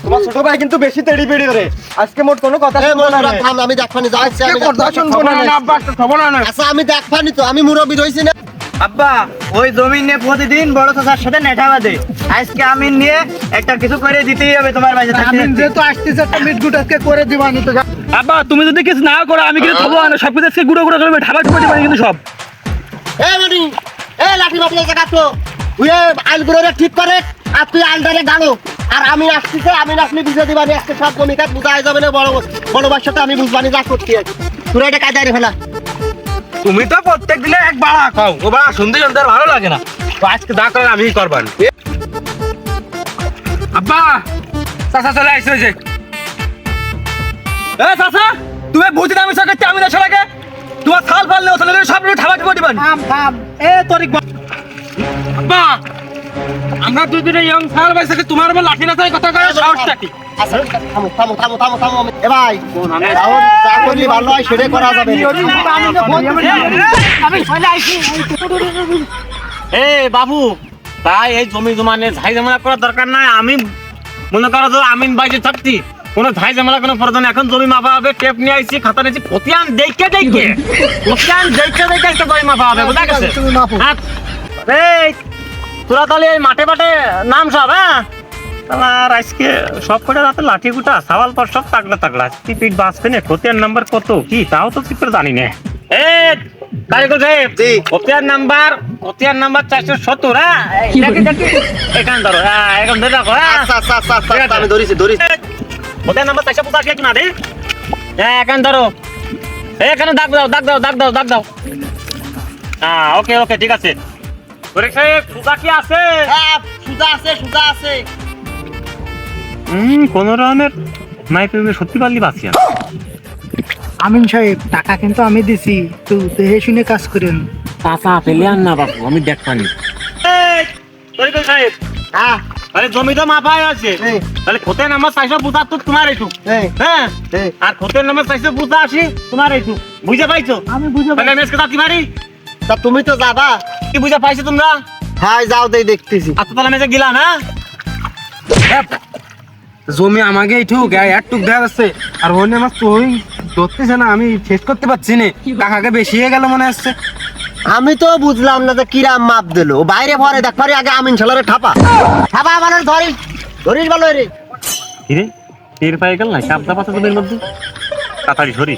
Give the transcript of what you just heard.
তোমার ছোট ভাই কিন্তু বেশি তেড়ি বেড়ি করে আজকে মোট কোনো কথা শুনবো না রে। থাম, আমি দেখবানি যাচ্ছি, আমি কথা শুনবো না রে। আব্বা একটা খবর না আচ্ছা আমি দেখবানি তো, আমি মুরব্বি রইছি না। আব্বা ওই জমি নিয়ে প্রতিদিন বড় চাচার সাথে নেঠা বাঁধে। আজকে আমিন নিয়ে একটা কিছু করে দিতেই হবে তোমার বাড়িতে থাকতে। আমি যেহেতু আসতেছে একটা মিটগুট আজকে করে দিবানি তো। আব্বা তুমি যদি কিছু না করো আমি কিন্তু থবো না, সব কিছু গুঁড়ো গুঁড়ো করে ঠাবা ঠুপা দিবানি কিন্তু সব। এ মানি, এ লাঠি মাটি জায়গা তো ওই আলগুলোরে ঠিক করে আর তুই আলটারে গালো। আর আমি আসতেছে, আমি আসলে বুঝে দিবানি আজকে সব জমি কাজ বুঝাই যাবে না। বড় বড় বাচ্চাটা আমি বুঝবানি যা করতে আছে। তোরা এটা কাজে রে ফেলা। তুমি তো প্রত্যেক দিনে এক বাড়া খাও, ও বাড়া শুনতে শুনতে আর ভালো লাগে না। তো আজকে দা করে আমি করবান। আব্বা চাচা চলে আসছে যে। এ চাচা তুমি বুঝি না আমি সরকার আমি না সরাকে তোমার থাল ফাল নেই ওখানে সব ঠাবা ঠুপা দিবান। থাম এ তরিক আব্বা আমরা দুই দিনে ইয়ং সাল ভাই সাথে তোমার উপর লাঠি না চাই কথা কয় সাহসটা কি? আচ্ছা থামো থামো থামো থামো থামো। এ ভাই যা করলি ভালো হয় সেটাই করা যাবে। এ বাবু তাই এই জমি জমানে ঝাই ঝামেলা করার দরকার নাই। আমি মনে করো তো আমিন বাইরে থাকতি কোনো ঝাই ঝামেলা কোনো প্রয়োজন। এখন জমি মাপা হবে, টেপ নিয়ে আইছি, খাতা নিয়েছি, খতিয়ান দেখে একটা জমি মাপা হবে, বুঝা গেছে? এই তোরা তাহলে এই মাঠে মাঠে নাম সব, হ্যাঁ? আর আজকে সব কটা রাতে লাঠি গুটা সাওয়াল পর সব তাগড়া পিট বাঁচবে না। খতিয়ান নাম্বার কত কি তাও তো ঠিক করে জানি না। কারিগর সাহেব খতিয়ান নাম্বার 470। হ্যাঁ এখান ধরো, হ্যাঁ এখন ধরে রাখো। হ্যাঁ আচ্ছা আচ্ছা আচ্ছা আচ্ছা, আমি ধরেছি। খতিয়ান নাম্বার 485 একটু না রে। হ্যাঁ এখান ধরো, এখানে দাগ দাও। হ্যাঁ ওকে ঠিক আছে। ওরে সাহেব সুজা কি আছে? হ্যাঁ সুজা আছে। কোন রকমের মাইপে সত্যি পারলি বাঁচিয়া। আমিন সাহেব টাকা কিন্তু আমি দিছি, তো দেখে শুনে কাজ করেন। চাচা পেলে আর না বাবু, আমি দেখবানি। তরিকুল সাহেব হ্যাঁ তাহলে জমি তো মাপায় আছে, তাহলে খতিয়ান নাম্বার 475 তোমার এইটুক, হ্যাঁ? আর খতিয়ান নাম্বার 485 তোমার এইটুক, বুঝে পাইছো? আমি বুঝে তাহলে মেসকে দাঁতি মারি। তা তুমি তো যাবা। কি বুঝে পাইছো তোমরা? হ্যাঁ যাও দেই দেখতেছি। আচ্ছা তাহলে মেসে গেলাম, হ্যাঁ? জমি আমাকে এইটুক একটুক দেখা যাচ্ছে আর ওখানে আমার তুই ধরতেছে না, আমি শেষ করতে পারছি না। টাকাকে বেশি হয়ে গেল মনে হচ্ছে। আমি তো বুঝলাম না যে কিরাম মাপ দিল। বাইরে ভরে দেখ পারি আগে আমিন ছেলেরে ঠাপা মানে ধরিস ভালো রে। কিরে টের পাই গেল না, সাবদা পাতা তোদের মধ্যে তাড়াতাড়ি সরি।